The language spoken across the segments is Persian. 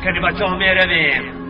کنی بچه ها میرویم.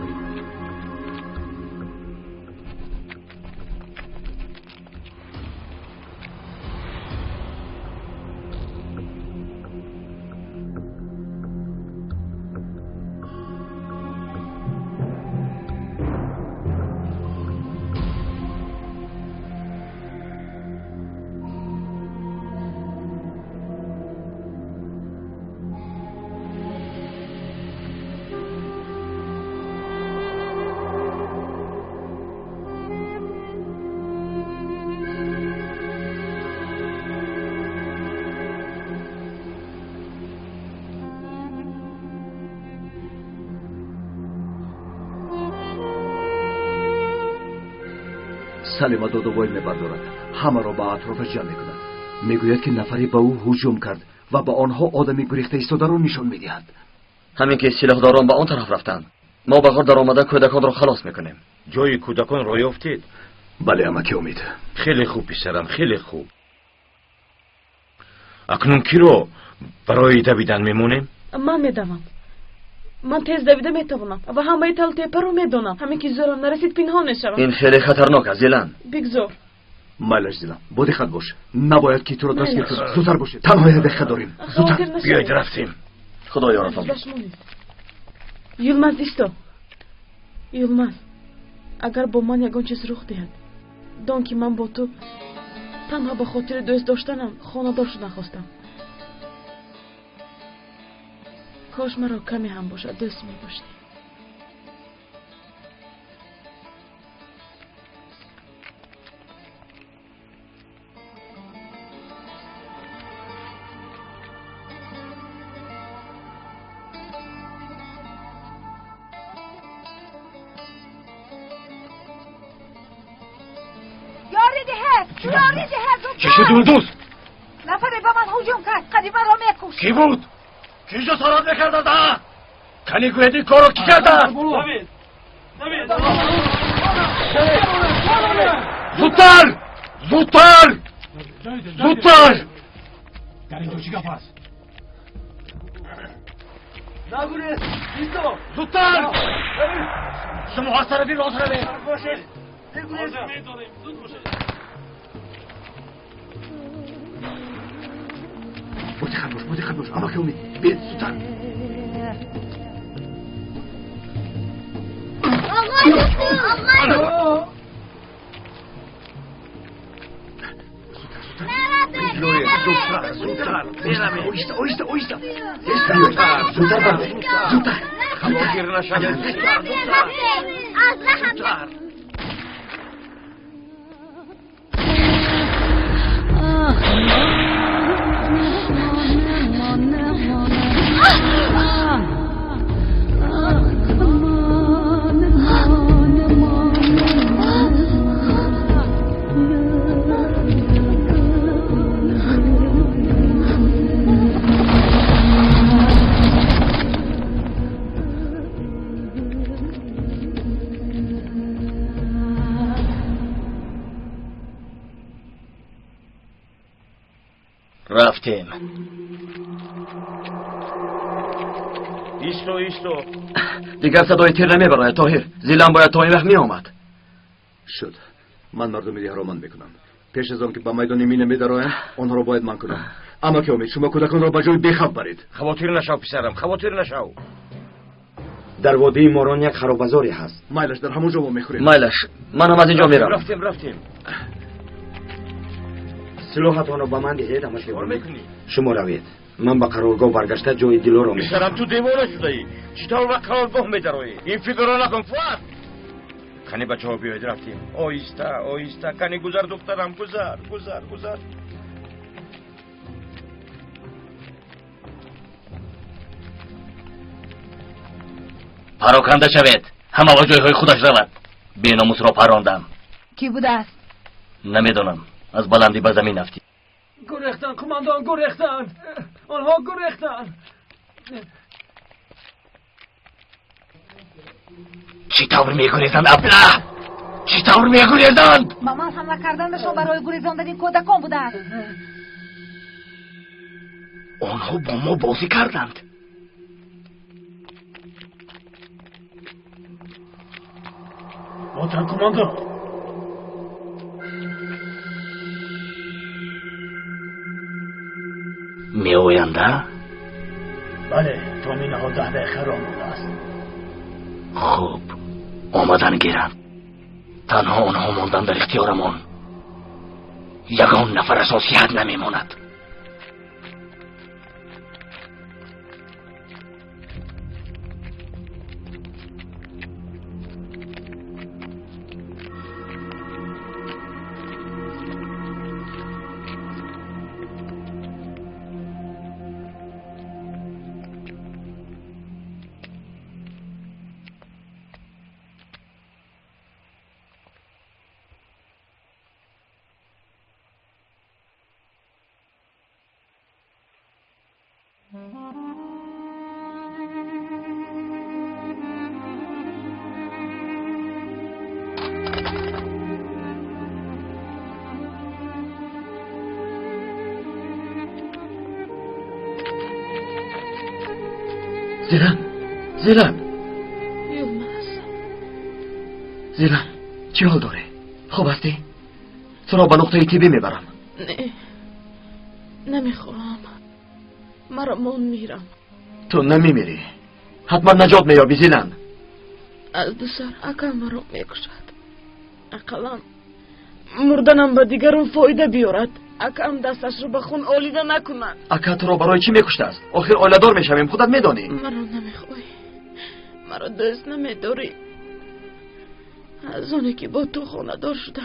سلیما دودوبای میبردارد، همه را با اطرافش جمع میکند. میگوید که نفری به او هجوم کرد و به آنها آدمی گریخته ایستاده را نشان میدهد. همین که سلاحداران به آن طرف رفتند، ما به غار در آمده کودکان را خلاص میکنیم. جای کودکان را یافتید؟ بله امکی امید. خیلی خوب پسرم، خیلی خوب. اکنون کی رو برای دویدن میمونیم؟ من میدوم. من تیز دویده میتوانم و همه تل تیپه رو میدونم. همین که زورم نرسید پنهان میشوم. این خیلی خطرناک است زیلان. بگذار. مایلش زیلان، با دقت باش. نباید که تو را دست گرفت. زودتر باشه. تنها دقت داریم. زودتر. بیاید رفتیم. خدایا را فهم. یلماز ایستو. یلماز. اگر با من یگان چیز رخ دهد، دان که من با تو تنها به خاطر دوست داشتنم خانه‌دار شدن خواستم. کاش مرا کمی هم باشد دوست می داشتی. چی شد دوردوز؟ نفری به من هجوم کرد، قدیمه را میکشت. کی بود؟ کی جسارت میکرده ده؟ کنی گویدی کارو کی کرده؟ زودتر! زودتر! زودتر! در اینجا چی گفت است؟ نگوریز! ایستو! زودتر! شما هست روی راز روی! باشید! نگوریز! زود باشید! بودی خبوش اما که امید بید زودتر. آقای زودتر اویستا زودتر برده زودتر خبا گیر نشد زودتر رفتیم. ایستو دیگر صدای تیر نمیبراید طاهر. زیلان باید تا این وقت می آمد. شد. من مردم دیهرامان میکنم. پیش از آن که به میدان مینه میدرایم آنها را باید من کنم. اما که امید شما کودکان را به جای بخواب برید. خواطر نشو پسرم، خواطر نشو. در وادی ماران یک خرابزاری هست. مایلش در همونجا ما میخوریم. مایلش من هم از اینجا میرم. رفتیم. سلاحتان را به من دهید اما شما روید. من به قرارگاه برگشته جای دیلو را میخورم. پسرم تو دیوانه شده ای. چطور به قرارگاه میدروی؟ این فکر را نکن فواد. کنی بچه ها بیاید رفتیم. آیسته کنی گذر دخترم گذر. پراکنده شوید. همه با جایهای خودش رود. بیناموس را پراندم. کی بوده است؟ نمیدونم. از بلندی به زمین افتی. گریختن کماندان گریختن. آنها گریختن. چی طور میگریزند ابله؟ چی طور میگریزند؟ مامان حمله کردنشون برای گریزاندن این کودکان بوده است. آنها با ما بازی کردند. کماندان میآینده؟ بله تا مینه 10 دقیقه راه مونده است. خوب آمدن گیرند. تنها آنها ماندن در اختیارمان. یگان نفر اساسی حد نمیماند. زیلن یلمز زیلن چی حال داره؟ خوب هستی؟ تو را به نقطه تیبی میبرم. نه نمیخوام مرا من میرم. تو نمیمیری. حتما نجات میابی زیلن. از دو سر اکل مرا میکشد. اقلم مردنم به دیگرون فایده بیارد. اکم دستش رو به خون آلیده نکند. اکا تو را برای چی میکشته است؟ آخر آیله‌دار میشویم، خودت میدانی. مرا نمیخوای، مرا دوست نمیداری. از اونی که با تو خانه دار شده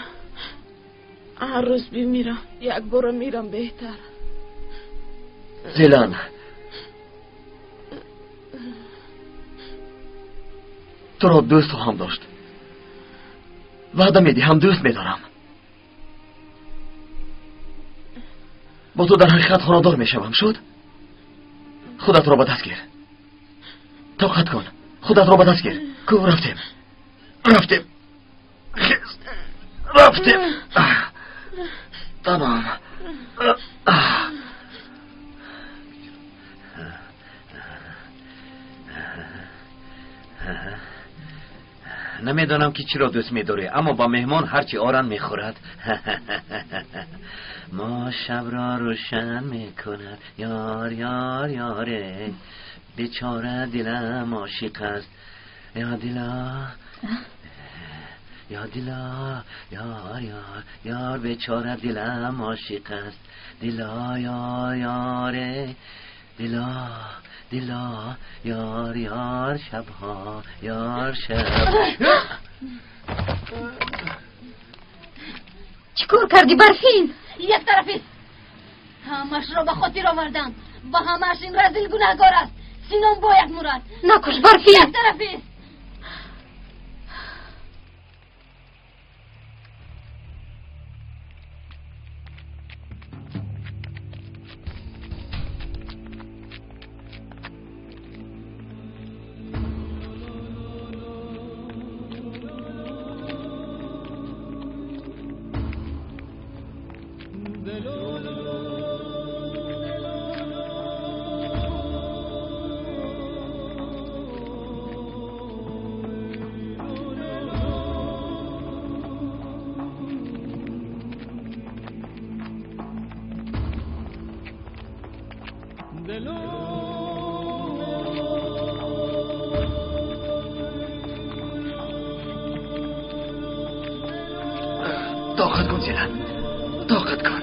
هر روز میمیرم، یک بار میرم بهتر. زیلن تو را دوست خواهم داشت. وعده میدی هم دوست میدارم. با تو در حقیقت خانه‌دار میشوم. شد؟ خودت را به دست گیر. طاقت کن. خودت را به دست گیر. کو رفتیم. تمام. نمیدانم که چرا دوست می‌داری، اما با مهمان هرچی آران می‌خورد. ما شب را روشن می‌کند. یار یار یاره، بیچاره دلم عاشق است. یا دلا یا دلا یار یار یار، بیچاره دلم عاشق است. دلا یار یاره، دلا دلا یار یار، شبها یار شب. چیکار کردی برفین؟ یک طرفی همش را به خاطر آوردم. با همش این رزیل گناهگار است. سینام باید مرد. نکش برفین. یک طرفی طاقت کن زیلن، طاقت کن.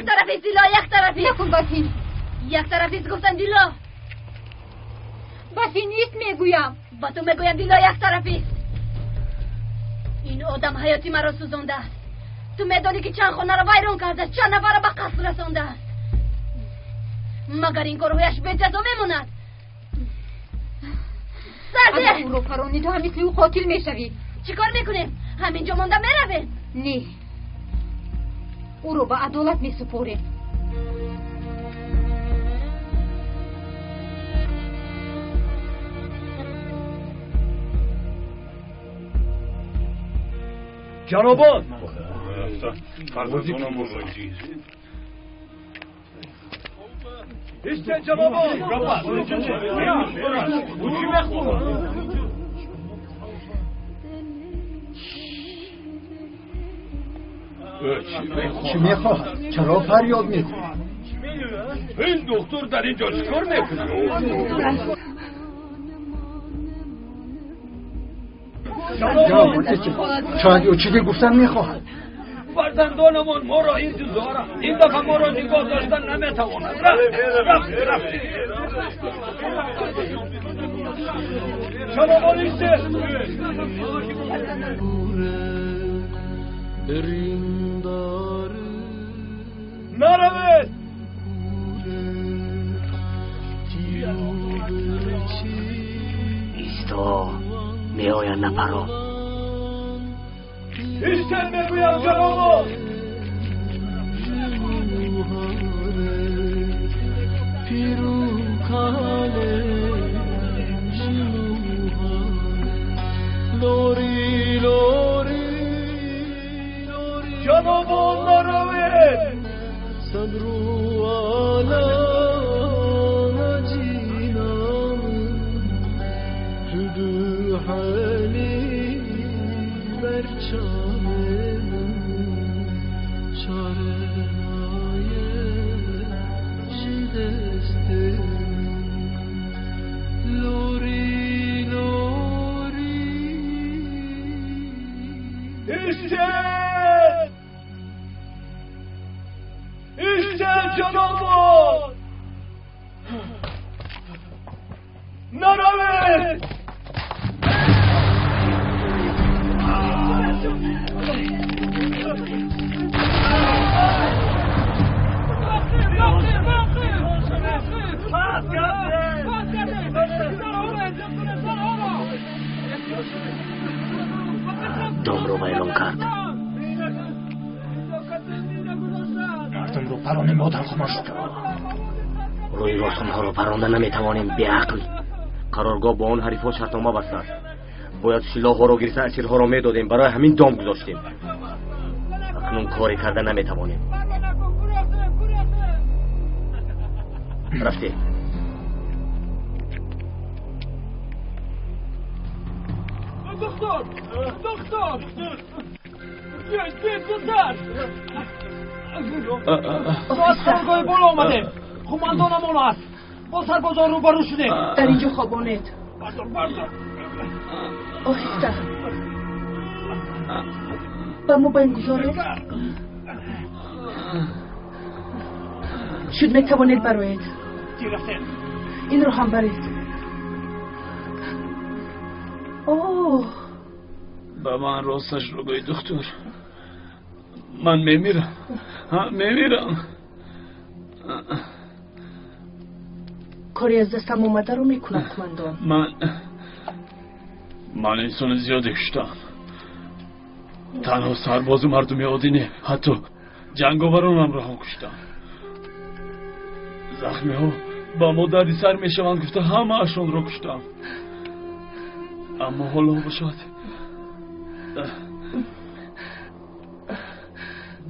طرف است دیلا، یک طرف است. نکن بافین. یک طرف است گفتن دیلا. بافین نیست میگویم. با تو میگویم دیلا یک طرف است. این آدم حیاتی مرا سوزانده است. تو میدانی که چند خانه را ویران کرده، چند نفر را به قصد رسانده است. مگر این کارهایش به جزا میماند؟ سرده! اگر او رو فرانی تو هم مثل او قاتل میشوی. چی کار میکنیم؟ همینجا مانده میرویم؟ نه، او رو به عدالت میسپاریم. جنابان işte جنابان چی میخواد؟ چرا فریاد میکنه؟ این دکتر در اینجا چیکار میکنه؟ شاید او چیزی گفتن میخواهد. فرزندانمان ما را انتظارند. این دفعه ما را نگاه داشتن نمیتواند. رفت جنابان ایسته نروید. ایستا میآیند نپرا. ایسته میگویم جنابان. جنابان نروید. İşte canavar! Naravet! دام رو ویران کرد. مردم رو پرانه مادر خماش روی راستانها رو پرانده نمیتوانیم به عقل. قرارگاه با آن حریفا شرطنامه بسته است. باید سلاح ها رو گرفته اسیرها رو میدادیم، برای همین دام گذاشتیم. اکنون کاری کرده نمیتوانیم. رفته دکتر دکتر باز قرارگاه بالا آمده. قماندانمان است. با سربازان روبرو شدیم. در اینجا خوابانید. بردار آهسته با ما باید گذارید. شد میتوانید برایید. این رو هم برید. اوه به من راستش رو بگوی دکتر. من میمیرم. کاری از دستم اومده رو میکنم قماندان. من انسان زیادی کشتم. تنها سرباز و مردمی عادی نه، حتی جنگاورانم را هم کشتم. زخمی ها با ما دردی سر میشوند گفته همه اشون را کشتم. اما حالا باشد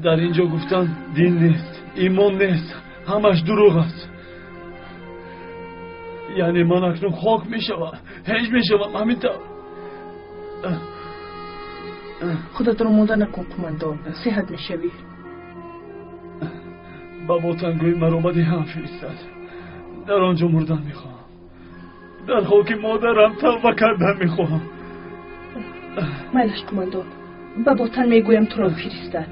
در اینجا گفتن دین نیست، ایمان نیست، همش دروغ است. یعنی من اکنون خاک میشوم، هیچ میشوم. همینطور خودت رو مونده نکن قماندان، صحت میشوی. با تنگوی مرامدی هم فرستد. در آنجا مردن میخواهم. در خاک مادرم توبه کردن میخواهم. مایلش قماندان، با باطن میگویم تو را فرستد.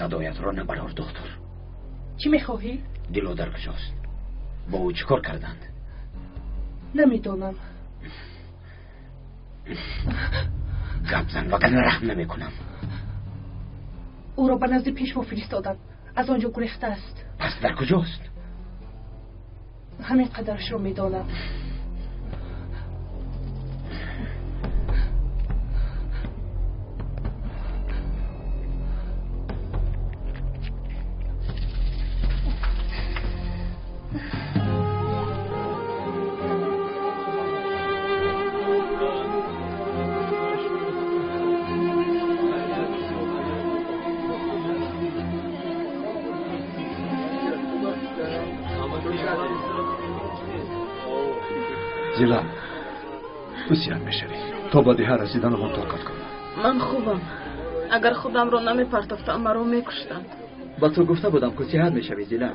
صدایت را نبرار دکتر. چی میخواهی؟ دیلو در کجاست؟ با او چیکار کردند؟ نمیدونم. گپ زن وگرنه رحم نمیکنم. او را به نزد پیشوا فرستادند. از آنجا گریخته است. پس در کجاست؟ همین قدرش رو میدانم. زیلا بسیار میشوی. تا با دیها رسیدن من طاقت کن. من خوبم. اگر خودم رو نمیپرتافتم مرا میکشتند. با تو گفته بودم که صحت میشوی زیلا.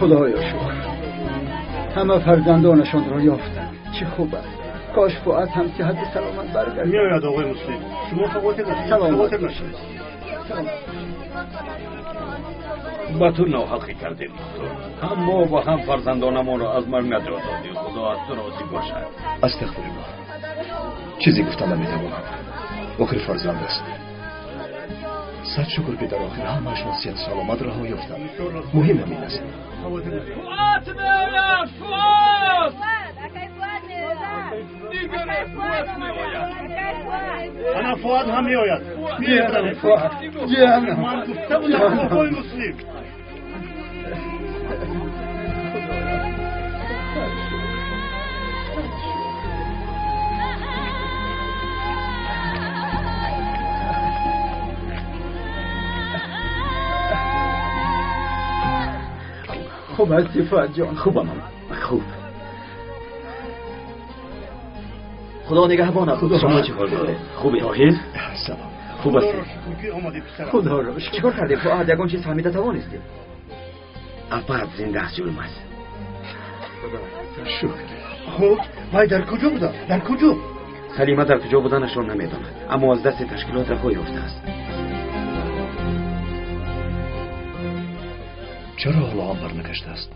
خدایا شکر. همه فرزندانشان را یافتند. چه خوب است. کاش فؤاد هم صحت و سلامت برگردد. میآید آقای مسلم. شما خواطر نشید. سلامت باشید. با تو ناحقی کردیم دکتر. هم ما و هم فرزندانمان را از مرگ نجات دادی. خدا از تو راضی باشد. استغفرالله. چیزی گفتم نمیتوانم. آخر فرزند است. صد شکر که در آخر همه‌شان صحت سلامت رها یافتند. مهم همین است. فؤاد میآید. فؤاد دیگر فؤاد میآید. انا فؤاد هم میآید. میآید فؤاد. جانم. من گفته بودم آقای مسلم. خوب هستی فؤاد جان؟ خوبم. خوب. خدا نگهبان است. شما چه حال داره؟ خوبی طاهر؟ سلام. خوب هستی؟ خدا را بشکر. چیکار کردی فؤاد؟ یگان چیز فهمیده توانستی؟ اپاد زنده است یلماز. شکر. خب وای در کجا بودم؟ در کجا؟ سلیمه در کجا بودنشان نمیداند، اما از دست تشکیلات رها یافته است. چرا حالا هم برنگشته است؟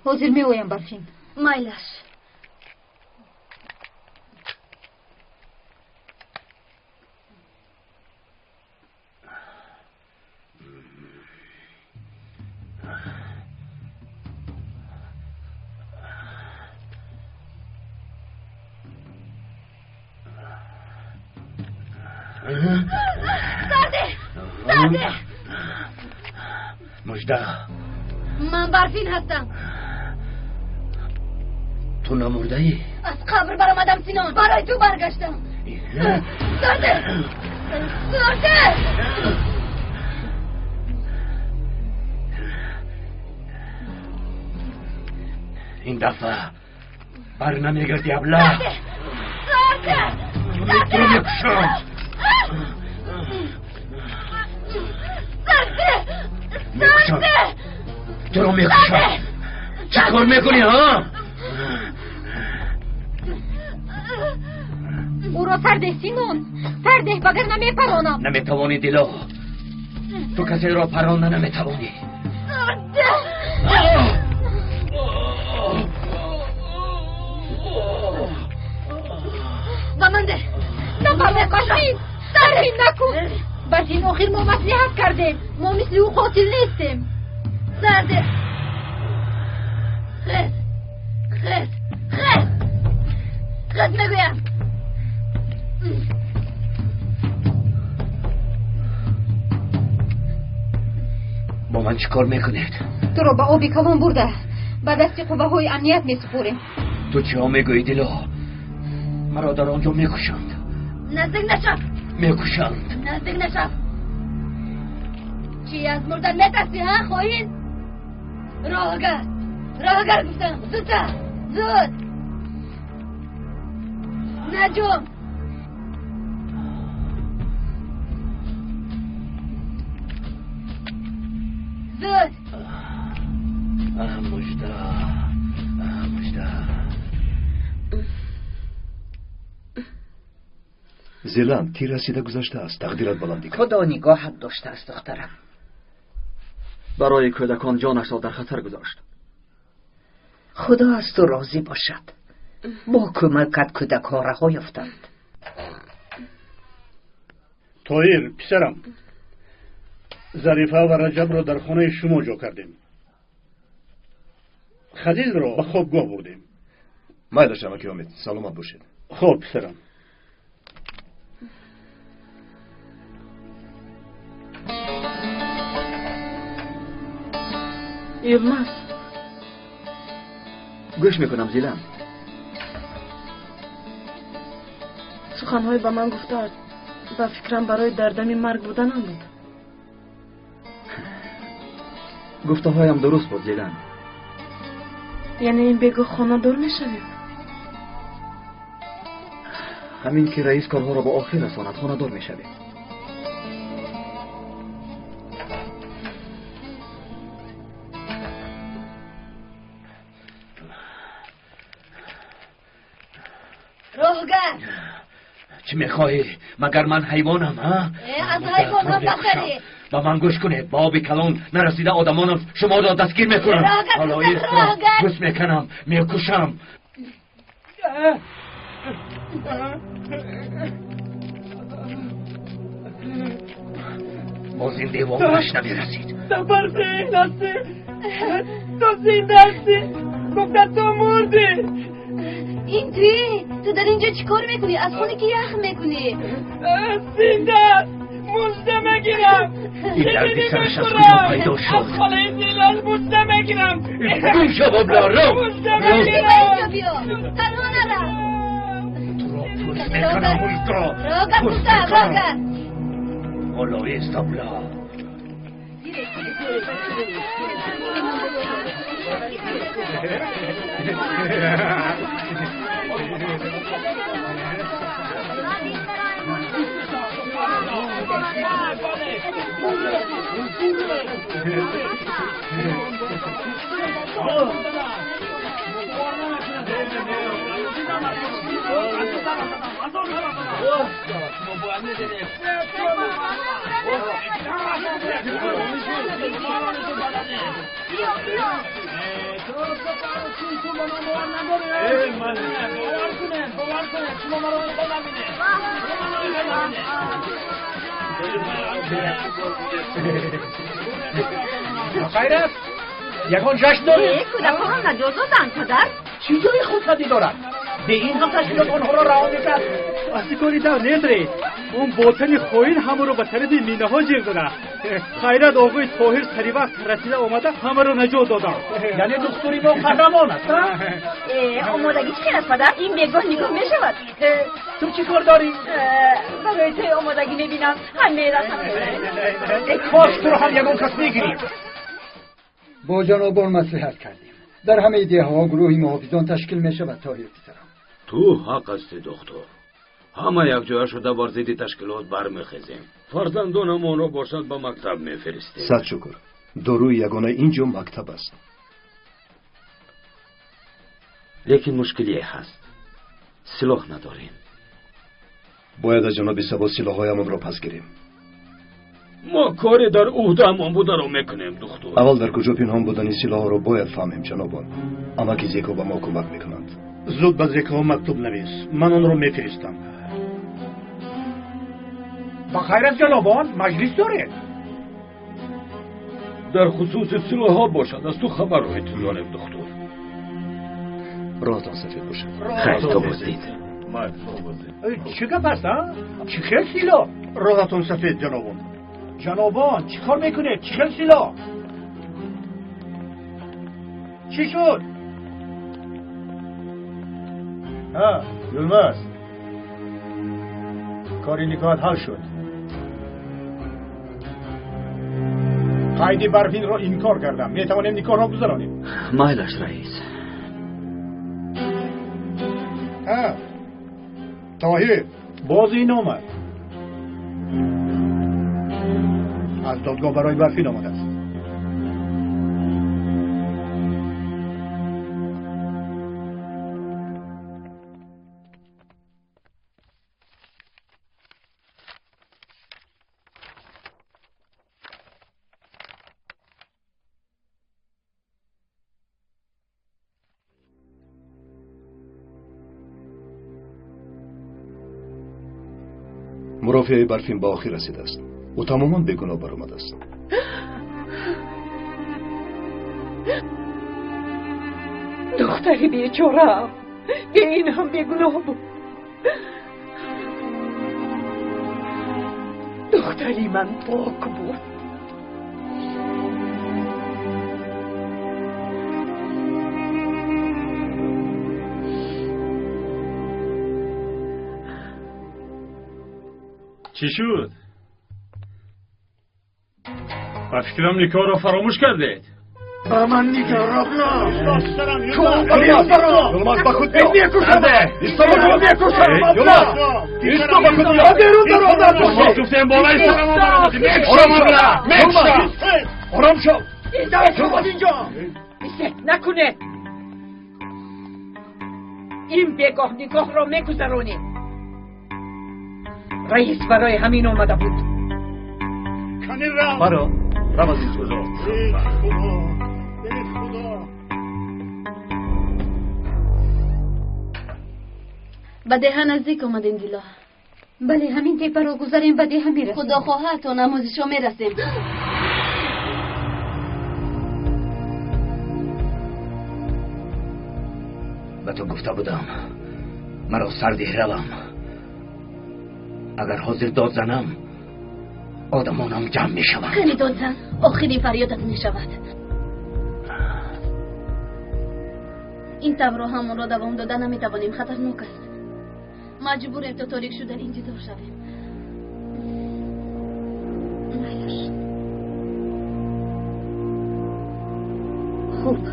حاضر میآیم برفین. مایلش. سرده! مجده. من برفین هستم. تو نمرده ای؟ از قبر برآمدم سینان. برای تو برگشتم. سرده! سرده! این دفعه بر نمیگردی ابله. سرده! تو رو میکشم. سرده! تو رو میکشم. چه کار میکنی ها؟ او را سرده سینون. سرده بگر نمیپرانم. نمیتوانی دیلو. تو کسی را پرانده نمیتوانی. بمانده. نباید باشید. سرده نکن. بس این آخر ما مصلحت کردیم. ما مثل او قاتل نیستیم. سرده. خیز میگویم. با من چی کار میکنید؟ تو را به آبی کوان برده. به دست قوه های امنیت می سپوریم. تو چی ها میگویی دیلو؟ مرا در آنجا میکشند. نزدیک نشو. میکشند. نزدیک نشو. چی از مردن میترسی ها خواهید؟ راهگر گفتم. زود نجوم. زود. زلم تیر رسیده گذشته است. تقدیرت بلندی کن. خدا نگاهت داشته است دخترم. برای کودکان جانش را در خطر گذاشت. خدا از تو راضی باشد. با کمکت کودک ها رها یافتند. طاهر پسرم، ظریفه و رجب را در خانه شما جا کردیم. خلیل را به خوابگاه بردیم. مایلش امکی امید، سلامت باشید. خوب پسرم. یلماز گوش میکنم زیلم. سخنهای به من گفته و فکرم برای دردمی مرگ بودنم بود. گفته هایم درست بود زیلم. یعنی این بگو خانه دار میشویم؟ همین که رئیس کارها را به آخر رساند خانه دار میشویم. روحگر چی میخواهی؟ مگر من حیوانم ها؟ از حیوان هم بخری. با من گوش کنید. با آب کلان نرسیده آدمانم شما را دستگیر میکنم. حالا ایست را گوش میکنم میکشم. باز این دیوانش نمیرسید. سفر این هستی، تو زنده هستی، گفتن تو مردی. این توی تو در اینجا چیکار میکنی؟ از خونه که یخ میکنی؟ زنده است، مجده میگیرم. این دردی سرش از کجا پیدا شد؟ از خاله زیلال مجده میگیرم. رو شباب لارو مجده میگیرم. بیا تنها نرم. تو را پوست میکنم اونجا. روگر پوسته روگر. حالا ایست ابلا. خیرت یکان جشن داره؟ کودکان هم نجات دادن پدر؟ چی جای خودخواهی دارد؟ به این هم تشکیلات آنها را رها میکرد. اصلی کاری در نداری. اون باطن خوین همه رو به طرف مینه ها جیر داره. خیرت آقای طاهر سری وقت رسیده آمده همه رو نجات دادن. یعنی دختری ما قهرمان است. آمادگی چی است پدر؟ این بگاه نگاه میشود. تو چی کار داری؟ برای توی آمادگی میبینم هم میرسم. کاش تو رو هم یکان کس میگیریم. با جنابان مصلحت کردیم. در همه ایده ها گروهی محافظان تشکیل میشود طاهر پسرم. تو حق هستی دکتر. همه یک جای شده بر ضد تشکیلات برمیخیزیم. فرزندانمان را باشد به مکتب میفرستیم. صد شکر. داروی یگانه اینجا مکتب است. لیکن مشکلی هست. سلاح نداریم. باید از جناب سبا سلاحهایمان را پس گیریم. ما کاری در عهده‌مان بوده را میکنیم دکتر. اول در کجا پنهان بودن این سلاح را باید فهمیم جنابان. اما که زیکا به ما کمک میکنند. زود به زیکا مکتوب نویس. من آن را میفرستم. با خیرت جنابان مجلس داره. در خصوص سلاح ها باشد از تو خبر رو جانب دکتر. راهتان سفید باشد. خیلی تو بودید. چه گپ است ها؟ چی خیل سلاح؟ راهتان سفید جنابان. جنابان چی کار میکنه؟ چی خیل سلاح؟ چی شد؟ ها یلماز کاری نکات حل شد. قیدی برفین را انکار کردم. میتوانیم نکار را گذرانیم. مایلش رئیس. ها طاهر باز این آمد. از دادگاه برای برفین آمده است. مرافعه برفین به آخر رسیده است. او تماما بیگناه برآمده است. دختری بیچاره این هم بیگناه بود. دختری من پاک بود. چی شد؟ با فکرم نکاح را فراموش کردید. با من نگاه را یلماز با خود بیا ایستا با خود بیا یلماز ایستا با خود بیا ما گفتیم باوری سرم آرام شو اینجا نکنه. این بگاه نگاه را میگذرونیم. رئیس برای همین آمده بود. برو رم از اینجا. به ده نزدیک آمدین دیلا. بله همین تیپه رو گذاریم به ده میرسیم. خدا خواهد تا نمازشو میرسیم. به تو گفته بودم مرا سردی روم. اگر حاضر داد زنم آدمانم جمع می شوند. خیلی داد زن آخرین فریادت می شود. این تب رو همون را دوام دادن نمی توانیم. خطرناک است. مجبوریم تا تاریک شدن انتظار شویم. خوب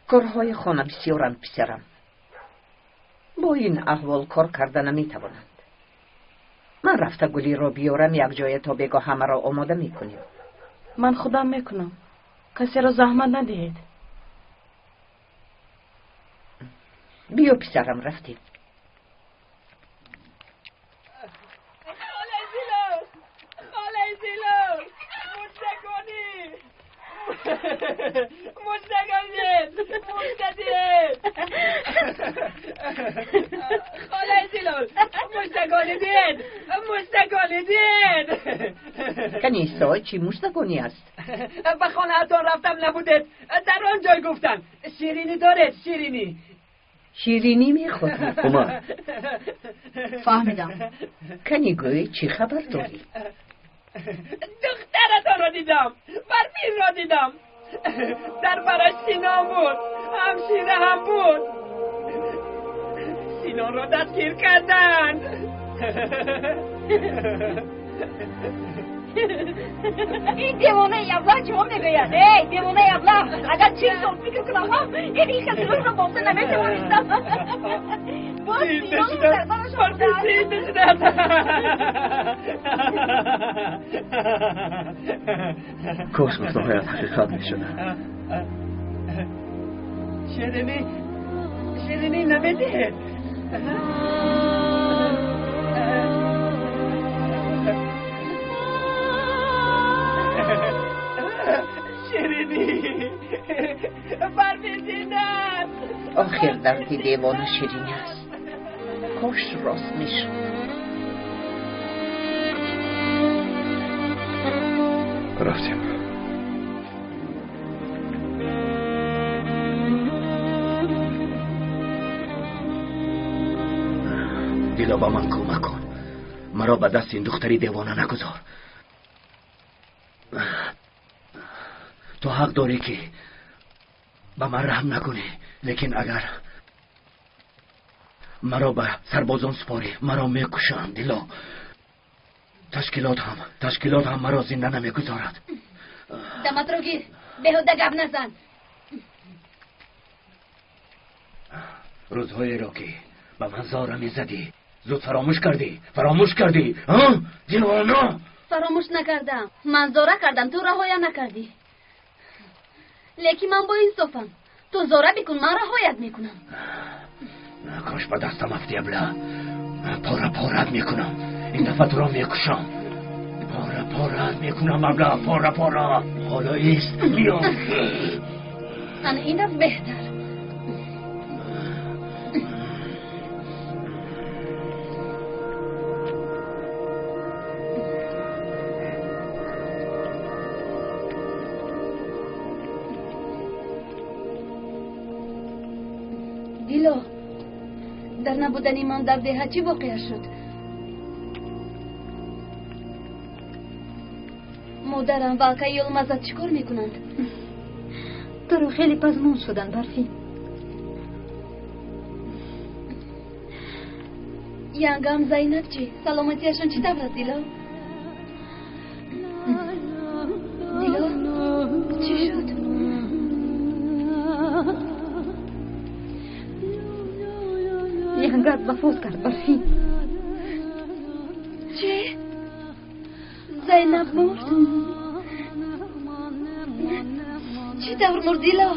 کارهای خانه بسیارند پسرم. با این احوال کار کردن نمی توانند. من رفته گلی را بیارم یک جای تا بگاه همه را آماده می کنیم. من خودم میکنم. کسی را زحمت ندهید. بیا پسرم رفتیم. کنیسا چی مشتگانی است؟ به خانه هاتون رفتم نبودید. در آن جای گفتن شیرینی دارید. شیرینی میخوری؟ فهمیدم. کنی گوی چی خبر داری؟ دخترتان را دیدم. برفین را دیدم. در برش سینان بود. همشیره هم بود. سینان را دستگیر کردن. این دیوانه یبلا چه میگوید؟ ای دیوانه یبلا اگر چیز رو فکر کنم ها این کسی رو باسته نمیتوانستم. باز سینان رو در برش کاش گفته هایت حقیقت می شده. شیرینی نمیده. شیرینی برمیزیدن. آخر دردی دیوانه شیرینی است. کاش راست میشه. رفتیم. دیلا با من کمک کن. مرا به دست این دختری دیوانه نگذار. تو حق داری که به من رحم نکنی، لیکن اگر مرا به سربازان سپاری مرا میکشند دیلا. تشکیلات هم مرا زنده نمیگذارد. دمت رو گیر. بهوده گپ نزن. روزهای را که به من زاره میزدی زود فراموش کردی دیوانه. فراموش نکردم. من زاره کردم، تو رهایم نکردی. لیکن من با انصافم. تو زاره بکن، من رهایت میکنم. کاش به دستم افتی ابله. پاره میکنم. این دفعه تو را میکشم. پارت میکنم ابله پارا حالا ایست بیام اینم بهتر. دیلو در نبودن ایمان در ده چی واقع شد؟ مادرم واقعی یلمازت چیکار میکنند؟ تو رو خیلی پزمون شدن برفی. یانگام زینب چی؟ سلامتیشون چی طور دیلو؟ دیلو چی شد؟ یانگات بفوت کرد برفی. چی؟ زینب مرد؟ چی طور مرد دیلو؟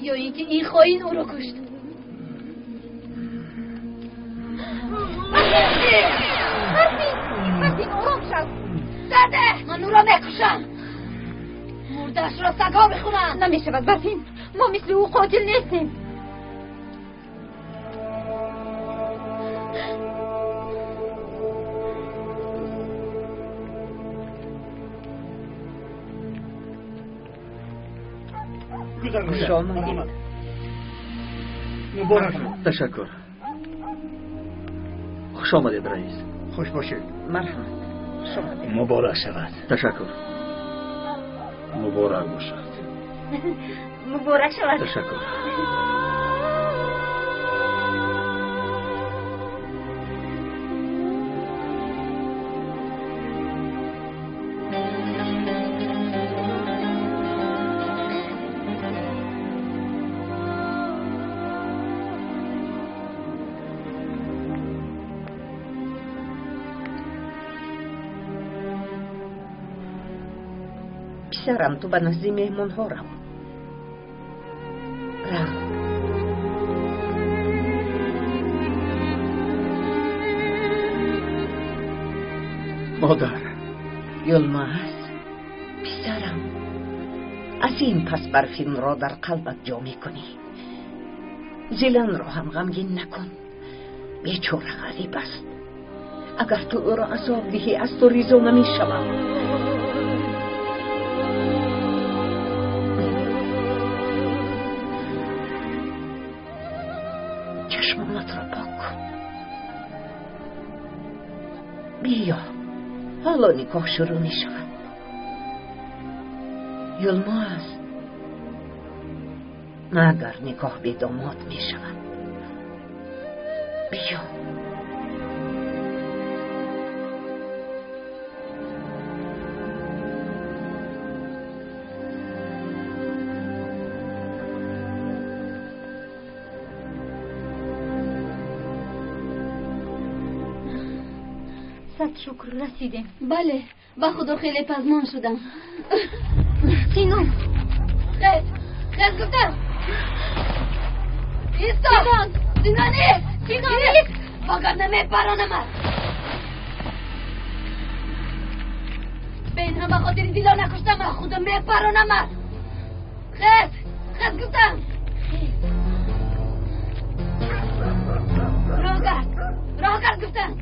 یا اینکه این خواهین او رو کشت؟ برفی آرام شد. داده من او را نکشم. مردش را سگا بخونم. نمیشود برفی، ما مثل او قاتل نیستیم. خوش آمدید. مبارک. تشکر. خوش آمدید رئیس. خوش باشید. مرحبا. مبارک شود. تشکر. مبارک باشد. مبارک شود. تشکر. پسرم تو به نزد مهمون ها رو. مادر. یلماز پسرم، از این پس برفین را در قلبت جا میکنی. زیلان را هم غمگین نکن. بیچاره غریب است. اگر تو او را عذاب دهی از تو ریزو نمیشود. چشمانت را پاک کن. بیا، حالا نکاح شروع می شود. یلماز، مگر نکاح به داماد می شود. بیا. صد شکر رسیدیم. بله، با خدا خیلی پزمان شدم. سینو خیلی گفتم ایستا سینانی فقط نمیپرانم. به این همه خاطر دیلا نکشتم. خودم میپرانم. خیلی گفتم راه کرد گفتم.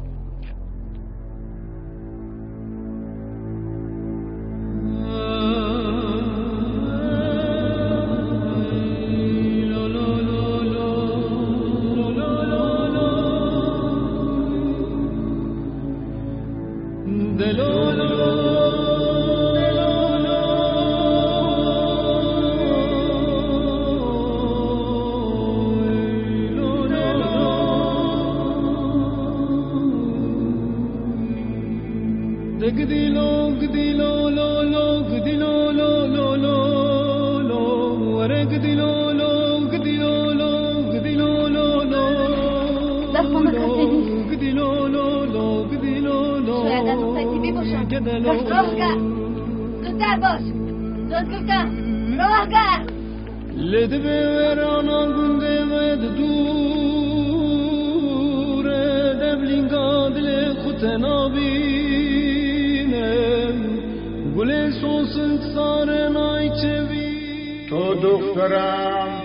تو دخترم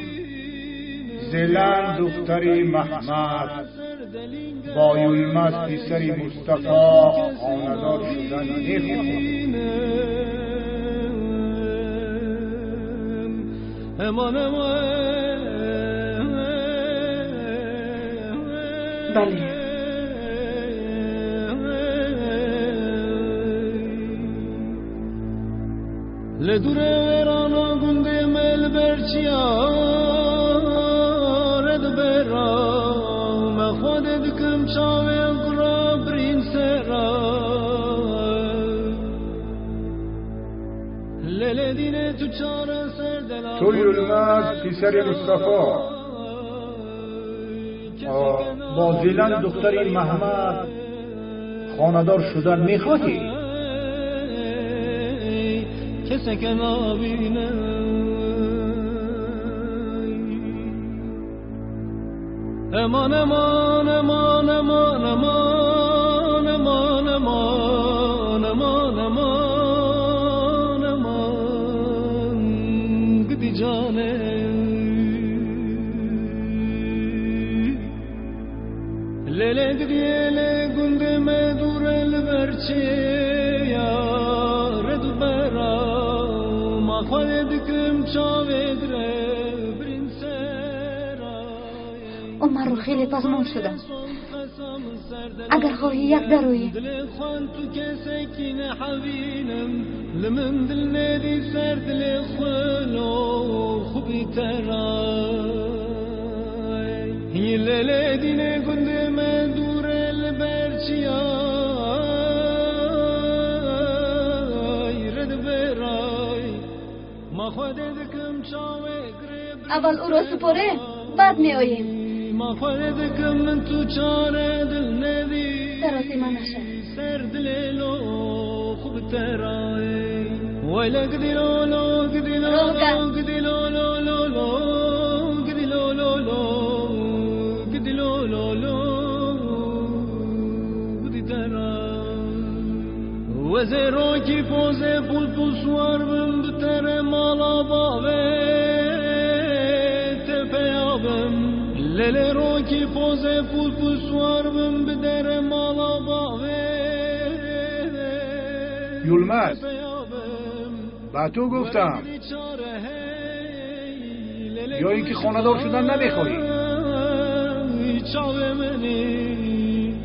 زلن دختری محمد با یولمز پسری مصطفی خاندار شدن میخواهی. بله. لدوره ورانا گنده مل برچیا رد برا مخواد دکم چاوی اقرا برین سرا لیل دینه تو چاره سر دلا تو یولمز پسر مصطفی با زیلن دختری محمد خاندار شدن میخواهی؟ کسی که نبینه امان امان امان امان امان امان امان امان امان امان گدی جانه لیله گدی لیله گنده مدور البرچه عمر رو خیلی پزمان شدم. اگر خواهی یک درویی لمن دل ندی سر دل خلو خوبی ترای هی لیل دینه گنده من دور البرچیای رد برای ما خود دکم چاوه اول او را سپاره بعد می آییم. ما خود کم من تو چاره دل ندی سراسی من نشه سر دلو خوب ترای ویلا گدی لولو گدی لولو گدی لولو لولو گدی لولو گدی لولو گدی ترای وزیرو کی پوزه پول پوسوار بم بتر مالا باوه تپیابم لیل رو کی پوزه پول پوسوار بم بدر مالا باوه یولمز با تو گفتم یا اینکه خاندار شدن نمیخواهی؟ چاوه منی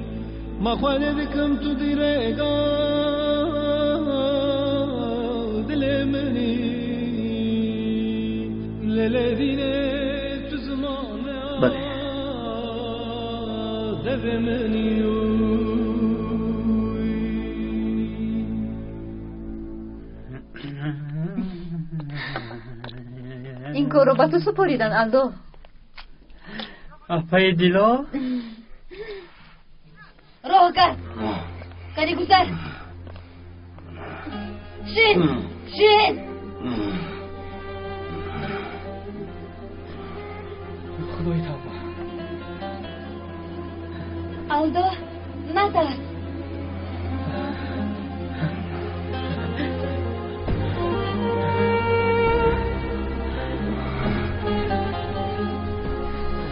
ما خواهده دکم تو دیرگا دل منی لیل دینه بله. این کار رو با تو سپاریدن الدو. اپای دیلا راه کرد کاری گذر شین شین خدای توبه الدو ندارد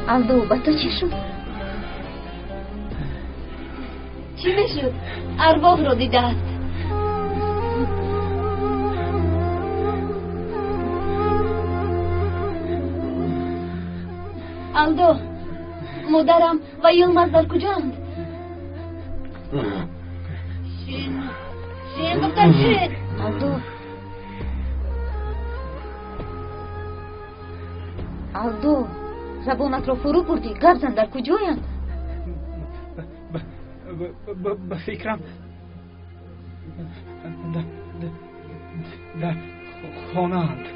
الدو با تو چی شد؟ چی میشد؟ ارواح رو دیده است الدو مادرم و یلمز در کجاند؟ شین شین گفتم شین الدو زبونت رو فرو بردی گرزن در کجایند؟ به فکرم در خانه اند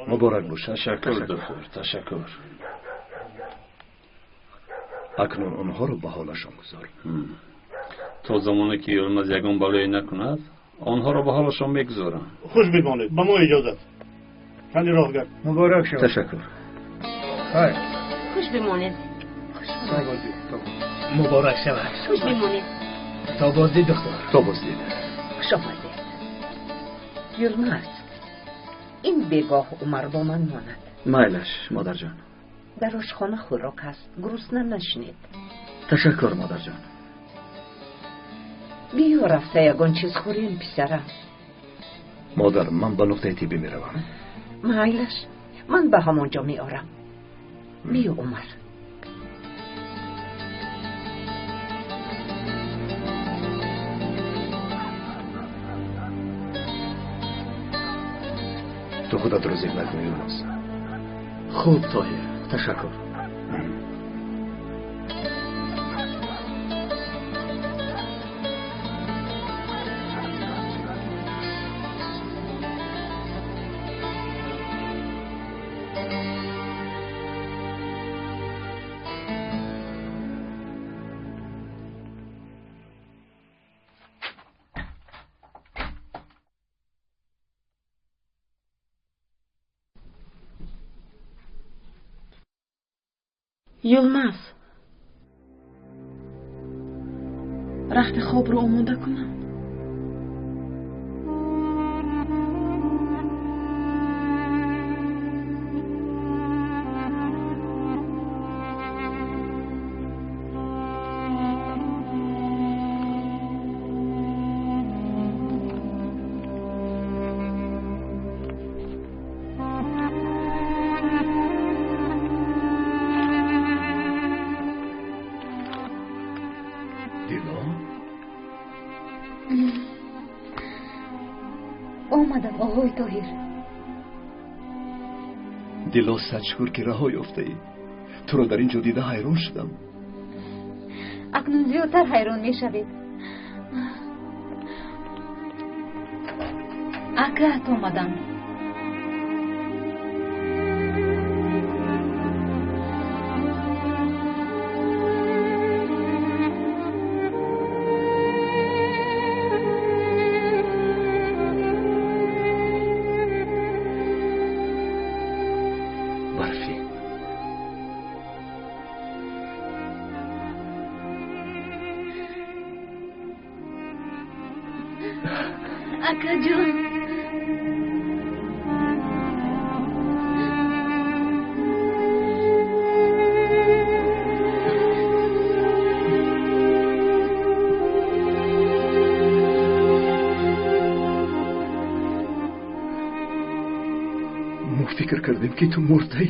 مبارک باش. تشکر دکتر. تشکر. اکنون اونها رو به حالشان گذار. تا زمانی که یلماز یگان بلایی نکند آنها را به حالشان میگذارم. خوش بمانید، به ما اجازت. خیلی راهگر. مبارک شد. تشکر. های خوش بمانید. مبارک شود. خوش بمانید. تا بازدید دختر. تا بازدید. خوش آمدید. یلماز، این بگاه عمر با من ماند. مایلش مادر جان. در آشخانه خوراک هست، گرسنه نشنید. تشکر مادر جان. بیا رفته یگان چیز خوریم پسرم. مادر من به نقطه تیبی می روم. مایلش، من به همانجا می آرم. بیا عمر. تو خودت رو زیر نکنی یلماز. خوب طاهر، تشکر. یلماز، رخت خواب رو آماده کنم. آمدم آقای طاهر. دیلا صد شکر که رها یافته ای. تو رو در اینجا دیده حیران شدم. اکنون زیادتر حیران می شوید. اکرهت آمدم. اکا جان، ما فکر کردیم که تو مرده ای.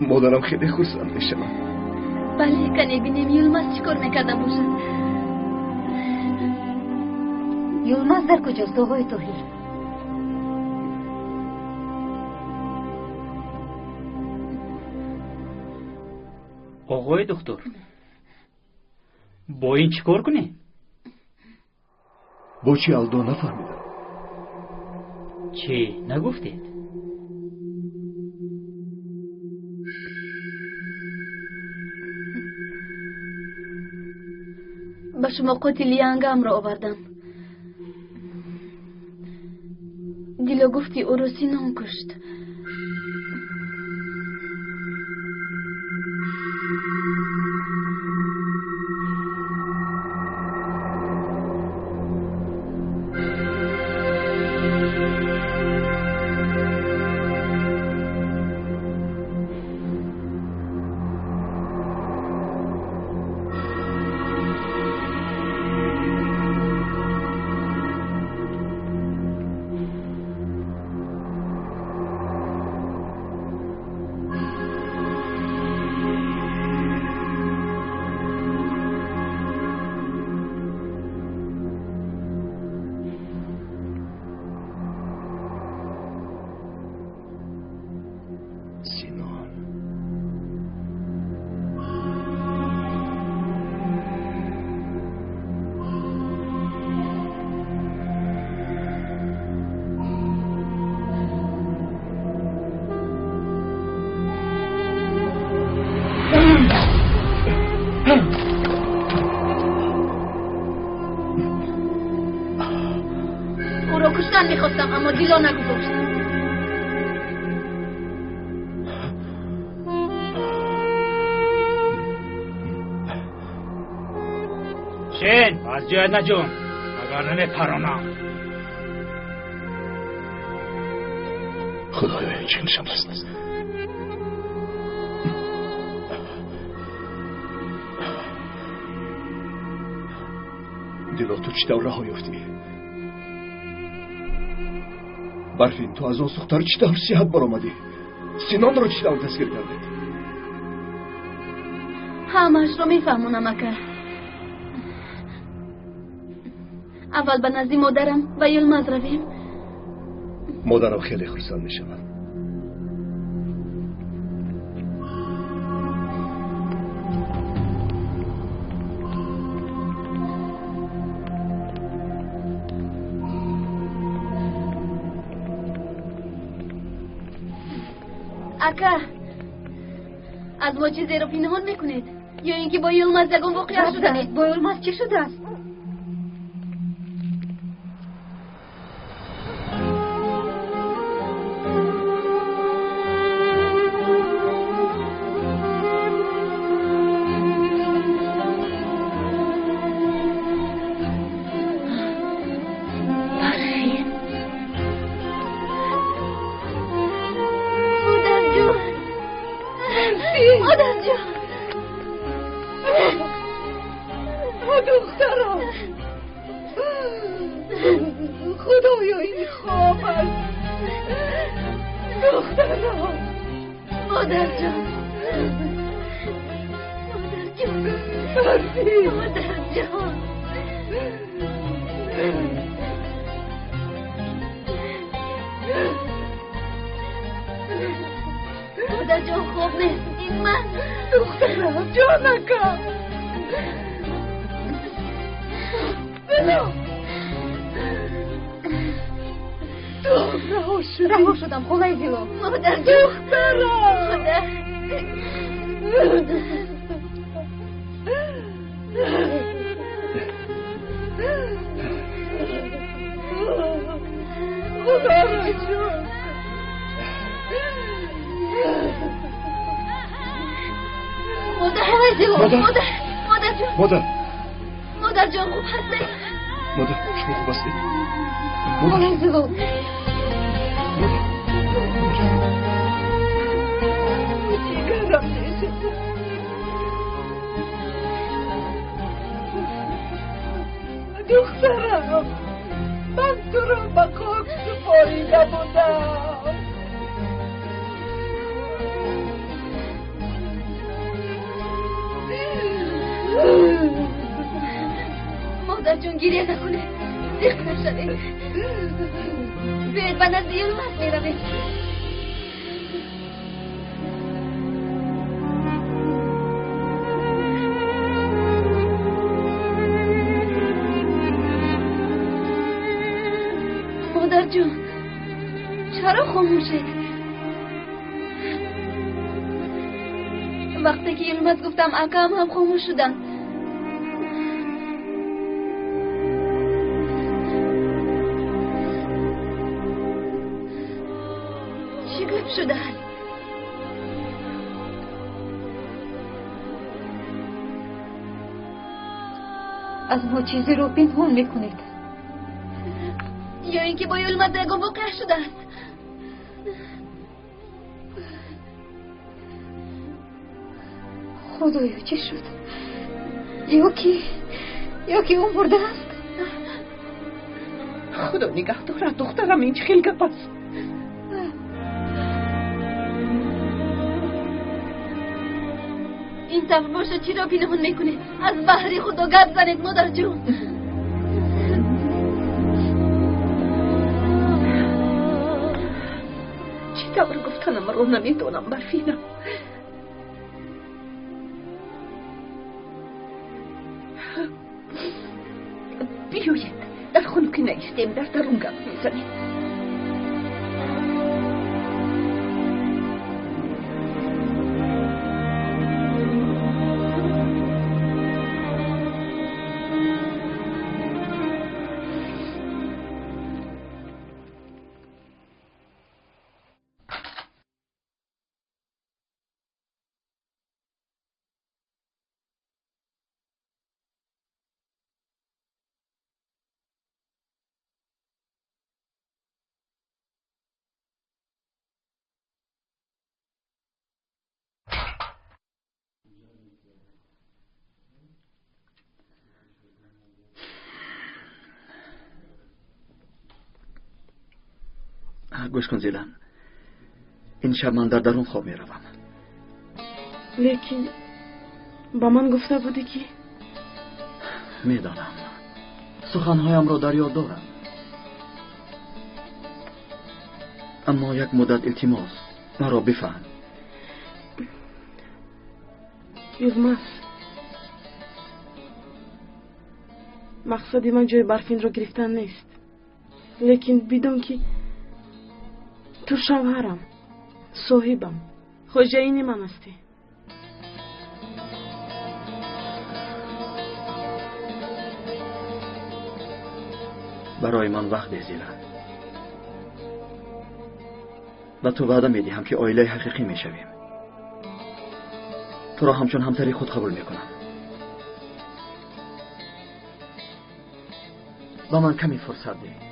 مادرم خیلی خرسند میشم. بله کنی بینیم یلماز چیکار میکرده باشد. یلماز در کجاست آقای طاهر؟ آقای دکتر، با این چیکار کنی؟ با چی الدا نفهمیدم. چی نگفتید؟ به شما قاتلی انگم را آوردم. دیلا گفتی او را سینام کشت. رو کشتن میخواستم اما جلو نگذاشت. شین از جای نجوم اگر نمیپرانم. خدایا هیچ نشم است. دلو تو چی دور راه یافتی؟ برفین تو از آن سختار چی دور سیاحت برآمدی؟ سینان رو چی دور دستگیر کردی؟ همش رو میفهمونم اکر. اول به نزد مادرم و یلماز رویم. مادرم خیلی خرسند میشم. اکا از ما چیزی رو پنهان میکنید یا اینکه با یلماز یکم واقعا شدنید؟ با یلماز چی شده است؟ رها شدم خدای زیبا. مادر دخترم. خدا را جون. مادر خدای زیبا. مادر جون. مادر جون خوب هستی؟ مادر شما خوب هستی؟ خدای زیبا. دخترم من تو رو به خاک سپاریده بودم. مادر جون گریه نکنه دیخ نشده بیاید به نزد یلماز میروید. مادر جون چرا خاموشید؟ وقتی که یلماز گفتم اکام هم خاموش شدن. چی گپ شده هست؟ از ما چیزی رو پنهان میکنید یا اینکه با یلماز یکم واقع شده است؟ خدایا چی شد؟ یا که اون مرده است؟ خدا نگه دارد دخترم این چه خیلی گپ است؟ این طور باشه چی را پنهان میکنید؟ از بحری خدا گپ زنید مادر جون. چی طور گفتنم رو نمیدونم برفینم. بیایید در خونه که نیستیم در درون گپ میزنیم. گوش کن زیلان، این شب من در درون خواب می روم. لیکن با من گفته بودی که میدانم سخنهایم را در یاد دارم، اما یک مدت التماس مرا بفهم. یلماز، مقصدی من جای برفین را گرفتن نیست، لیکن بدون که تو شوهرم، صاحبم، خوجاین من هستی. برای من وقت زیلان و تو وعده میدهم که عائله حقیقی میشویم. تو را همچون همسری خود قبول میکنم. با من کمی فرصت ده.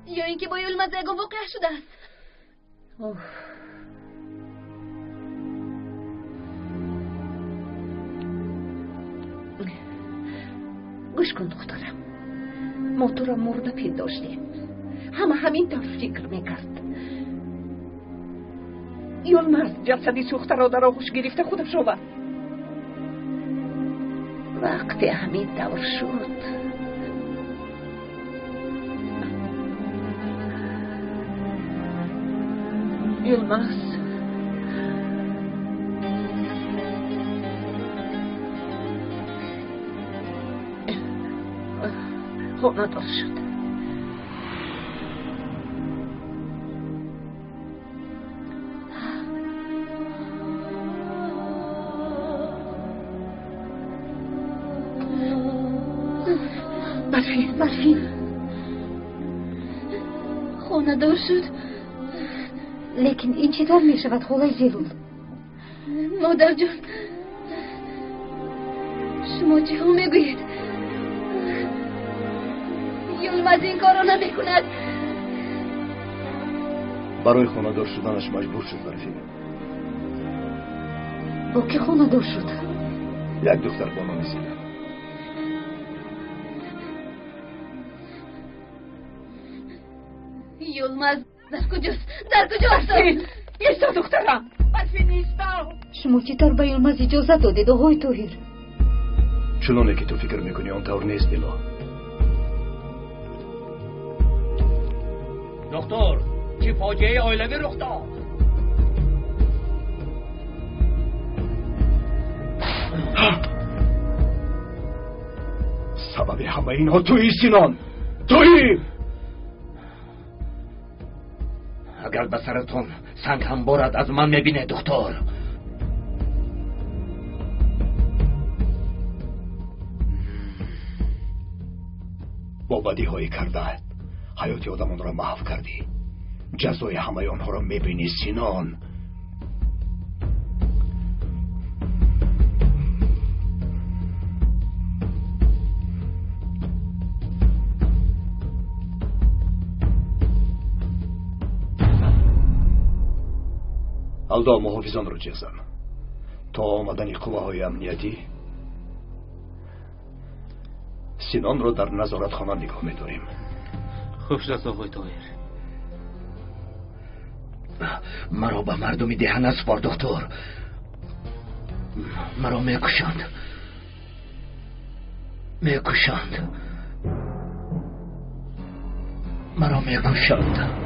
یا اینکه با یلماز یگان واقع شده است. گوش کن دخترم، ما تو را مرده پنداشتیم، همه همین طور فکر میکرد. یلماز جسدی سوخته را در آغوش گرفته خودش را برد. وقتی همین طور شد یلماز خونه دار شد. برفین خونه دار شد. لیکن این چطور می شود خالای زیلول؟ مادر جان، شما چه ها می گوید؟ یلماز این کارو نمی کند. برای خانه دار شدنش مجبور شد برفین. با که خانه دار شد؟ یک دختر با نام زیلان. یلماز در کجاست؟ در کجا هستم؟ ایستا دخترم، برفین ایستا. شما چطور به یلماز اجازه دادید آقای طاهر؟ چنانه که تو فکر میکنی آنطور نیست دیلا. دکتر، چه فاجعه عائلوی رخ داد؟ سبب همه اینها تویی سینان، تویی. اگر به سرتون سنگ هم بارد از من میبینه دکتر. با بدی هایی کرده حیات آدمان را محو کردی. جزای همه آنها را میبینی سینان. الدا محافظان رو جزم تا آمدن قوه‌های امنیتی سینان رو در نظارت خانه نگاه می‌داریم. خوش است آقای طاهر. مرا به مردمی دهن اسپار دکتر. مرا میکشند. مرا میکشند.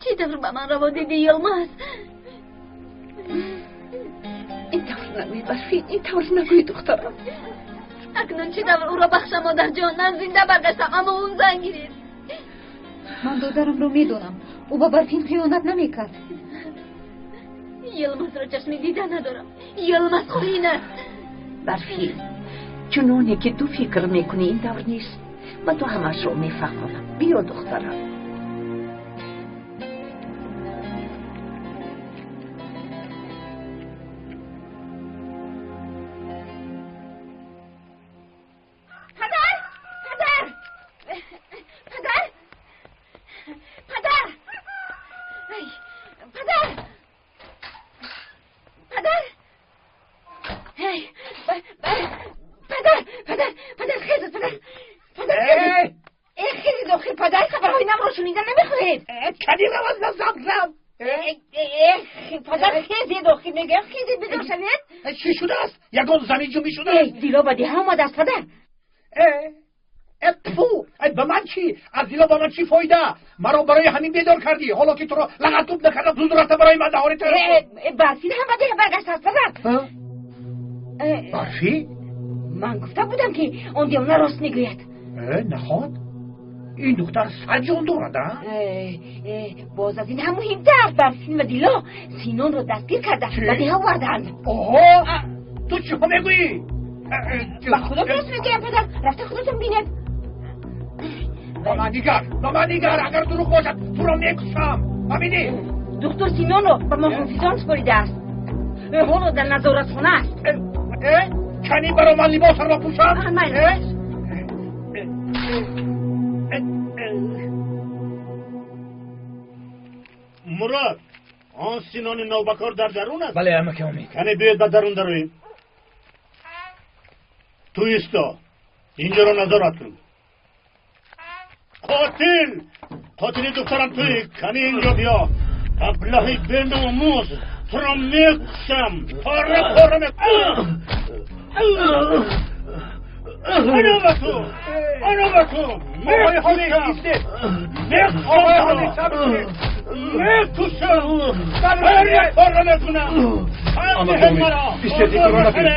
چی طور به من روا دیدی یلماز؟ این طور نگوی برفین، این طور نگوی دخترم. اکنون چه دور او را بخشم مادر جان. من زنده برگشتم اما اون زنگیرید. من دادرم رو میدونم. او با برفین خیانت نمیکرد. یلماز را چشمی دیده ندارم. یلماز خوین است. برفین چنانه که تو فکر میکنی این دور نیست و تو همش رو میفهمم. بیا دخترم. چی شده است؟ یگان زمین جنبی شده است؟ زیلا با دیه آمد است پدر. پو به من چی؟ از زیلا با من چی فایده؟ مرا برای همین بیدار کردی. حالا که تو را لغتوب نکردم زود رفته برای من نهاری تر برفی هم با دیه برگشت است پدر. برفی؟ من گفته بودم که اون دیونه راست میگوید. نخواد؟ این دختر سجان دارد. باز از این هم مهمتر برفین و دیلا سینون رو دستگیر کرده و دیه آوردند. تو چی ها میگویی؟ با خدا درست میگویم پدر. رفته خودتون بینید. با من نیگر اگر دروغ باشد تو را میکشم. ببینی دکتر سینون رو به محافظان سپریده است. حالا در نظارت خانه است. کنی برای من لباس را پوشم؟ مراد آن سینان نوبکار در درون است؟ بله امک امید. کنی بیاید به درون درویم. تو ایستا اینجا را نظارت کن. قاتل دخترم توی. کنی اینجا بیا. ابلهی به ناموز تو را میکشم. پاره میکنم. آنو با تو میکشم. پاره میکنم.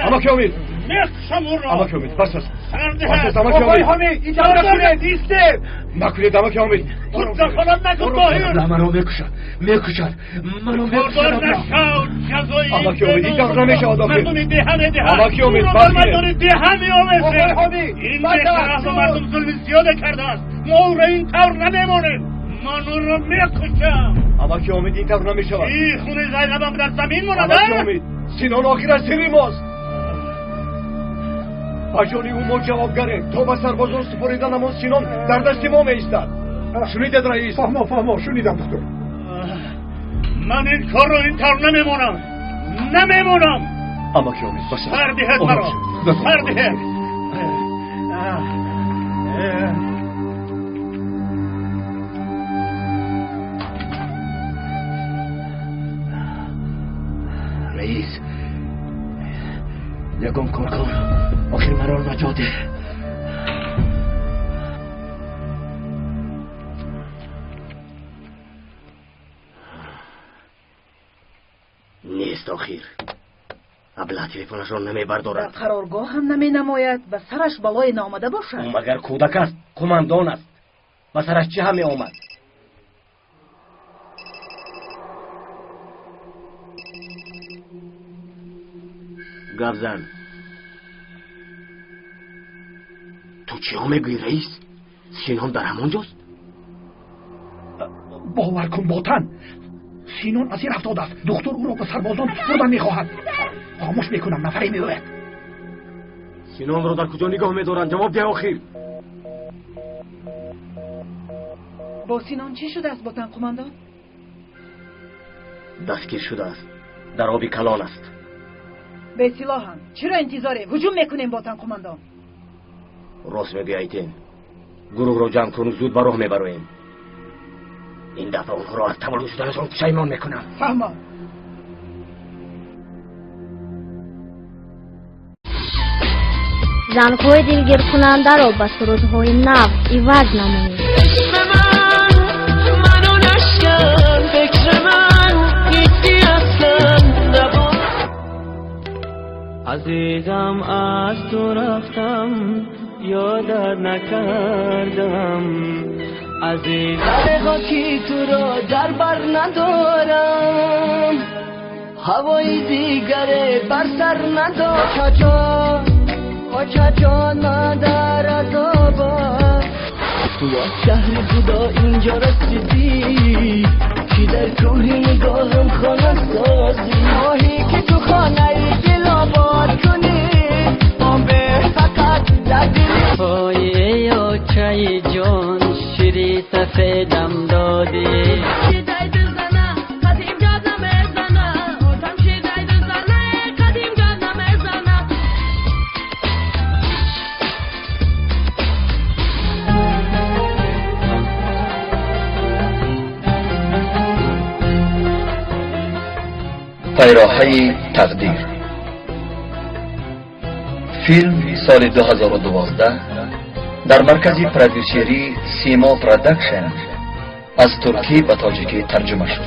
اما که امید میکشم اون را. اما که امید بس آقای حمید اینجا نکنید. ایسته نکنید اما که امید. تو دخالت نکن باهر. منو میکشن منو میکشن. اما که امید این دار نمیشه آدم. مردمی دهنه اما که امید مردمی دهنه آمده. این دهنه و مردم ظلم زیاده کرده است. مور این طور نمیمونه. من اون رو میکشم. اما که امید این طور نمیشه. این خونه زینبم در زمین مونده. اما که امید سینان آخر از سری ماست. اجانی او جوابگره. تو با سربازان سپریدن اما سینان در دست ما میستد. شنیدید رئیس؟ فهمم شنیدم دکتر. من این کار رو این طور نمیمونم. اما که امید بس سردهت مرا. سردهت. رئیس یکم کارکار آخر مرا نجاته. نیست آخر. ابله تلفنش را نمی بردارد. در قرارگاه هم نمی نماید و سرش بلای نامده باشد. مگر کودک است. قماندان است. و سرش چه همی آمد؟ گفزن تو چی ها میگوی رئیس؟ سینان در همانجاست؟ باور کن باطن سینان از این افتاده است. دکتر او را به سربازان بردن میخواهد. خاموش میکنم نفری میگوید. سینان را در کجا نگاه میدارند؟ جواب ده آخر. با سینان چی شده است باطن قماندان؟ دستگیر شده است. در آبی کلان است. به سلاح هم چرا انتظاره؟ هجوم میکنیم باطن قماندان. راست میگی ایتین. گروه رو جمع کن و زود به راه میبرویم. این دفعه اونها را از تولد شدنشان پشیمان میکنم. فهمم. زنهای دلگیر کننده را به سرودهای نو عوض نمایید. منو نشکن فکر من هیچی اصلا نبود. از عزیزم از تو رفتم یادت نکردم عزیز خاکی تو را در بر ندارم هوای دیگره بر سر ندارم چاچا مادر عذابم تو از شهر خدا اینجا رسیدی کی در کوه نگاهم خانه سازی ماهی که تو خانه دل آباد کنی آبه فقط در دلی پایه یا چای جان شیری سفیدم دادی پیراهه تقدیر فیلم سال 2012 در مرکز پرودوسری سیما پروداکشن از ترکی به تاجیکی ترجمه شد.